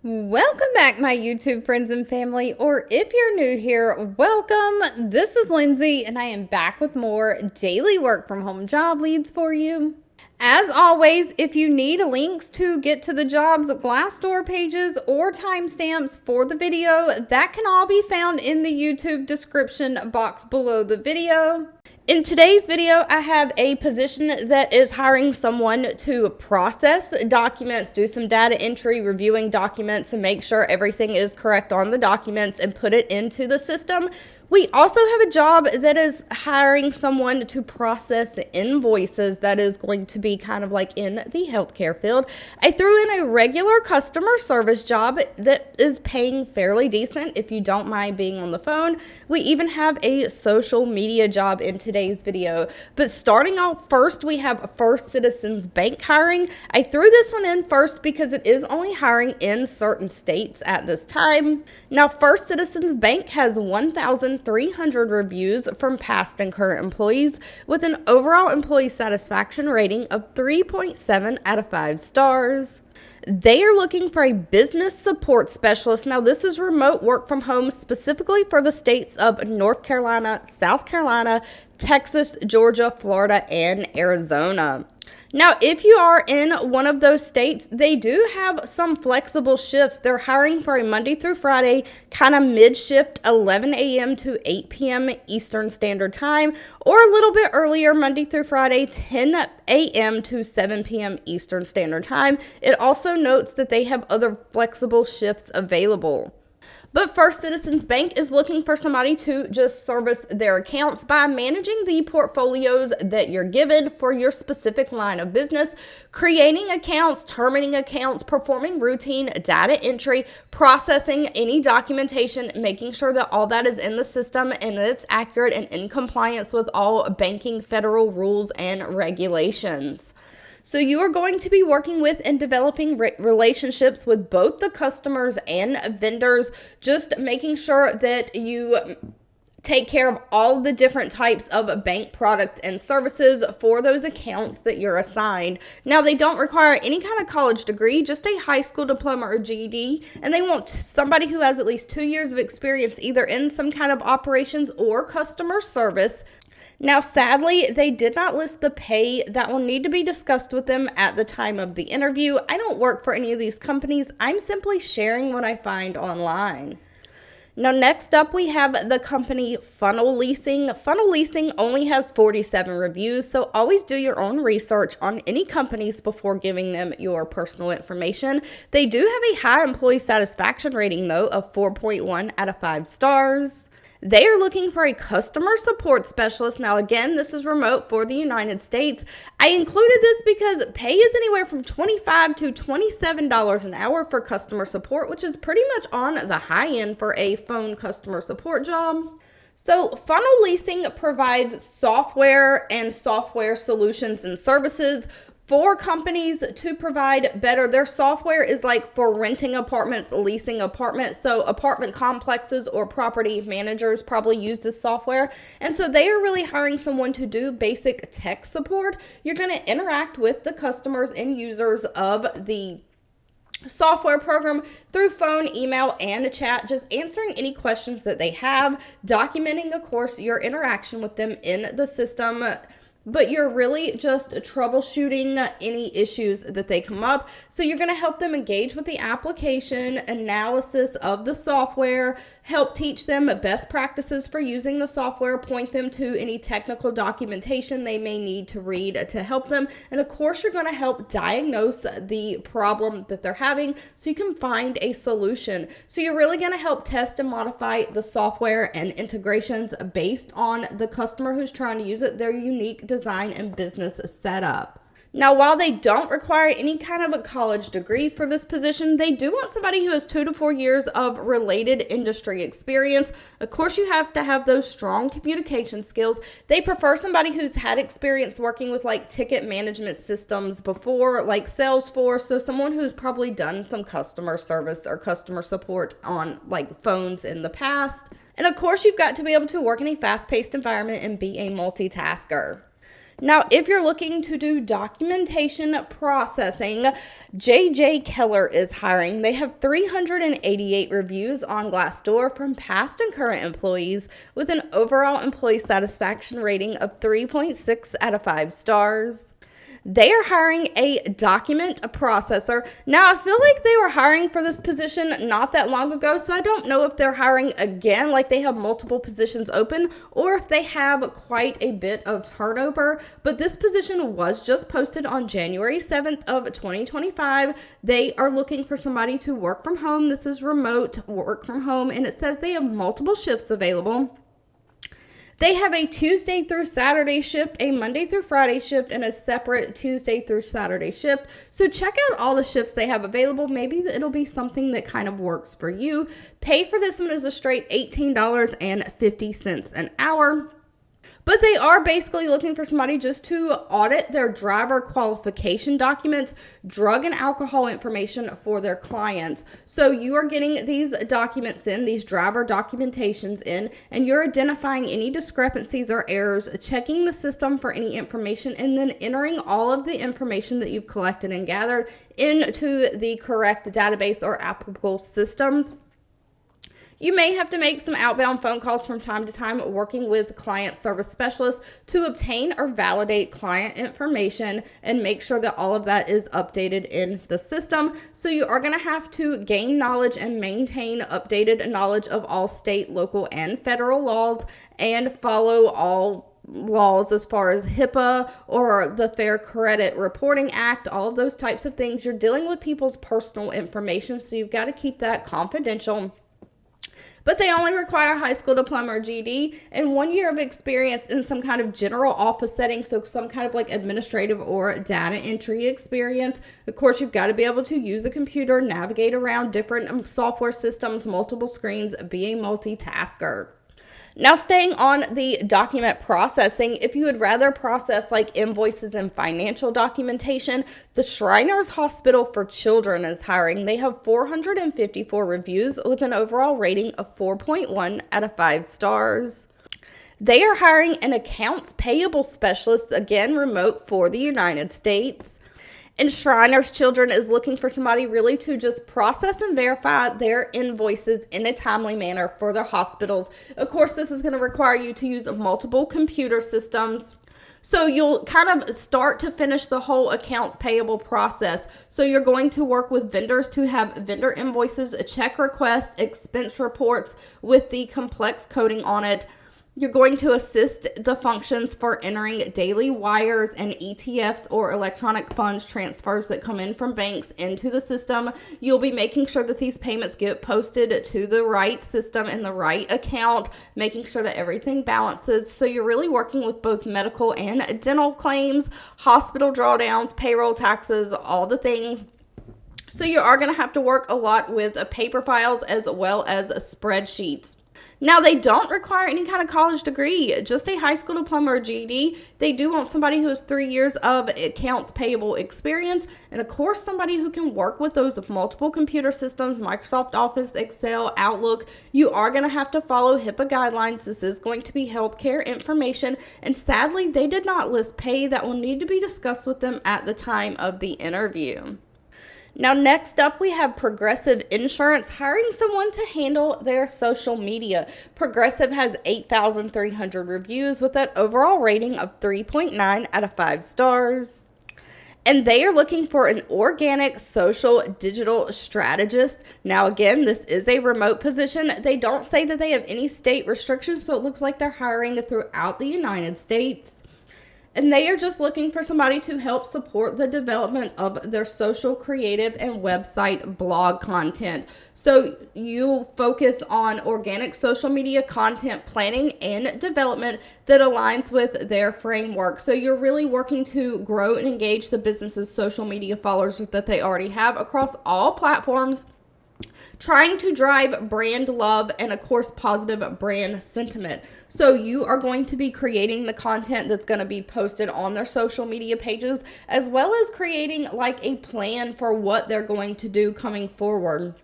Welcome back, my YouTube friends and family, or if you're new here, welcome. This is Lindsay, and I am back with more daily work from home job leads for you. As always, if you need links to get to the jobs, Glassdoor pages, or timestamps for the video, that can all be found in the YouTube description box below the video. In today's video, I have a position that is hiring someone to process documents, do some data entry, reviewing documents, and make sure everything is correct on the documents and put it into the system. We also have a job that is hiring someone to process invoices. That is going to be kind of like in the healthcare field. I threw in a regular customer service job that is paying fairly decent if you don't mind being on the phone. We even have a social media job in today's video. But starting off first, we have First Citizens Bank hiring. I threw this one in first because it is only hiring in certain states at this time. Now, First Citizens Bank has 1,300 reviews from past and current employees with an overall employee satisfaction rating of 3.7 out of 5 stars. They are looking for a business support specialist. Now, this is remote work from home specifically for the states of North Carolina, South Carolina, Texas, Georgia, Florida, and Arizona. Now, if you are in one of those states, they do have some flexible shifts. They're hiring for a Monday through Friday, kind of mid-shift, 11 a.m. to 8 p.m. Eastern Standard Time, or a little bit earlier, Monday through Friday, 10 a.m. to 7 p.m. Eastern Standard Time. It also notes that they have other flexible shifts available. But First Citizens Bank is looking for somebody to just service their accounts by managing the portfolios that you're given for your specific line of business, creating accounts, terminating accounts, performing routine data entry, processing any documentation, making sure that all that is in the system and that it's accurate and in compliance with all banking federal rules and regulations. So you are going to be working with and developing relationships with both the customers and vendors, just making sure that you take care of all the different types of bank product and services for those accounts that you're assigned. Now, they don't require any kind of college degree, just a high school diploma or GED, and they want somebody who has at least 2 years of experience either in some kind of operations or customer service. Now, sadly, they did not list the pay. That will need to be discussed with them at the time of the interview. I don't work for any of these companies. I'm simply sharing what I find online. Now, next up, we have the company Funnel Leasing. Funnel Leasing only has 47 reviews, so always do your own research on any companies before giving them your personal information. They do have a high employee satisfaction rating, though, of 4.1 out of 5 stars. They are looking for a customer support specialist. Now, again, this is remote for the United States. I included this because pay is anywhere from $25 to $27 an hour for customer support, which is pretty much on the high end for a phone customer support job. So Funnel Leasing provides software and software solutions and services for companies to provide better. Their software is like for renting apartments, leasing apartments. So apartment complexes or property managers probably use this software. And so they are really hiring someone to do basic tech support. You're going to interact with the customers and users of the software program through phone, email, and a chat, just answering any questions that they have, documenting, of course, your interaction with them in the system. But you're really just troubleshooting any issues that they come up. So you're going to help them engage with the application, analysis of the software, help teach them best practices for using the software, point them to any technical documentation they may need to read to help them. And of course, you're going to help diagnose the problem that they're having so you can find a solution. So you're really going to help test and modify the software and integrations based on the customer who's trying to use it, their unique design and business setup. Now, while they don't require any kind of a college degree for this position, they do want somebody who has 2 to 4 years of related industry experience. Of course, you have to have those strong communication skills. They prefer somebody who's had experience working with like ticket management systems before, like Salesforce. So someone who's probably done some customer service or customer support on like phones in the past. And of course, you've got to be able to work in a fast-paced environment and be a multitasker. Now, if you're looking to do documentation processing, Keller is hiring. They have 388 reviews on Glassdoor from past and current employees with an overall employee satisfaction rating of 3.6 out of 5 stars. They are hiring a document processor. Now, I feel like they were hiring for this position not that long ago, so I don't know if they're hiring again, like they have multiple positions open, or if they have quite a bit of turnover. But this position was just posted on January 7th of 2025. They are looking for somebody to work from home. This is remote work from home, and it says they have multiple shifts available. They have a Tuesday through Saturday shift, a Monday through Friday shift, and a separate Tuesday through Saturday shift. So check out all the shifts they have available. Maybe it'll be something that kind of works for you. Pay for this one is a straight $18.50 an hour. But they are basically looking for somebody just to audit their driver qualification documents, drug and alcohol information for their clients. So you are getting these documents in, these driver documentations in, and you're identifying any discrepancies or errors, checking the system for any information, and then entering all of the information that you've collected and gathered into the correct database or applicable systems. You may have to make some outbound phone calls from time to time working with client service specialists to obtain or validate client information and make sure that all of that is updated in the system. So you are going to have to gain knowledge and maintain updated knowledge of all state, local, and federal laws and follow all laws as far as HIPAA or the Fair Credit Reporting Act, all of those types of things. You're dealing with people's personal information, so you've got to keep that confidential. But they only require a high school diploma or GED and 1 year of experience in some kind of general office setting, so some kind of like administrative or data entry experience. Of course, you've got to be able to use a computer, navigate around different software systems, multiple screens, be a multitasker. Now, staying on the document processing, if you would rather process like invoices and financial documentation, the Shriners Hospital for Children is hiring. They have 454 reviews with an overall rating of 4.1 out of 5 stars. They are hiring an accounts payable specialist, again, remote for the United States. And Shriners Children is looking for somebody really to just process and verify their invoices in a timely manner for their hospitals. Of course, this is going to require you to use multiple computer systems. So you'll kind of start to finish the whole accounts payable process. So you're going to work with vendors to have vendor invoices, check requests, expense reports with the complex coding on it. You're going to assist the functions for entering daily wires and ETFs or electronic funds transfers that come in from banks into the system. You'll be making sure that these payments get posted to the right system and the right account, making sure that everything balances. So you're really working with both medical and dental claims, hospital drawdowns, payroll taxes, all the things. So you are going to have to work a lot with paper files as well as spreadsheets. Now, they don't require any kind of college degree, just a high school diploma or GED. They do want somebody who has 3 years of accounts payable experience, and of course, somebody who can work with those multiple computer systems, Microsoft Office, Excel, Outlook. You are going to have to follow HIPAA guidelines. This is going to be healthcare information, and sadly, they did not list pay. That will need to be discussed with them at the time of the interview. Now, next up, we have Progressive Insurance hiring someone to handle their social media. Progressive has 8,300 reviews with that overall rating of 3.9 out of 5 stars. And they are looking for an organic social digital strategist. Now, again, this is a remote position. They don't say that they have any state restrictions, so it looks like they're hiring throughout the United States. And they are just looking for somebody to help support the development of their social, creative, and website blog content. So you focus on organic social media content planning and development that aligns with their framework. So you're really working to grow and engage the business's social media followers that they already have across all platforms, trying to drive brand love and, of course, positive brand sentiment. So you are going to be creating the content that's going to be posted on their social media pages, as well as creating like a plan for what they're going to do coming forward.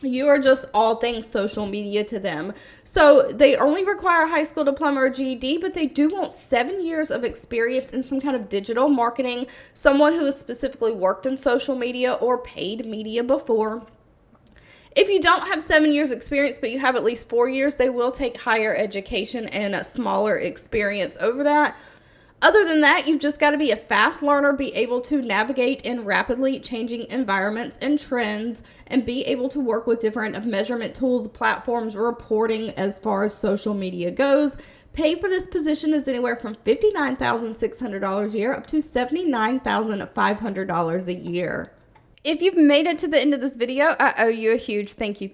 You are just all things social media to them. So they only require a high school diploma or GED, but they do want 7 years of experience in some kind of digital marketing, someone who has specifically worked in social media or paid media before. If you don't have 7 years experience, but you have at least 4 years, they will take higher education and a smaller experience over that. Other than that, you've just got to be a fast learner, be able to navigate in rapidly changing environments and trends, and be able to work with different measurement tools, platforms, reporting as far as social media goes. Pay for this position is anywhere from $59,600 a year up to $79,500 a year. If you've made it to the end of this video, I owe you a huge thank you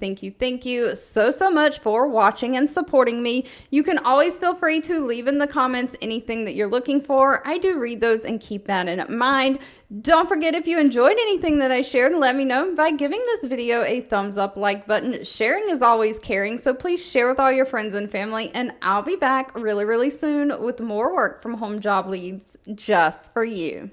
so much for watching and supporting me. You can always feel free to leave in the comments anything that you're looking for. I do read those and keep that in mind. Don't forget, if you enjoyed anything that I shared, let me know by giving this video a thumbs up, like button. Sharing is always caring, so please share with all your friends and family, and I'll be back really soon with more work from home job leads just for you.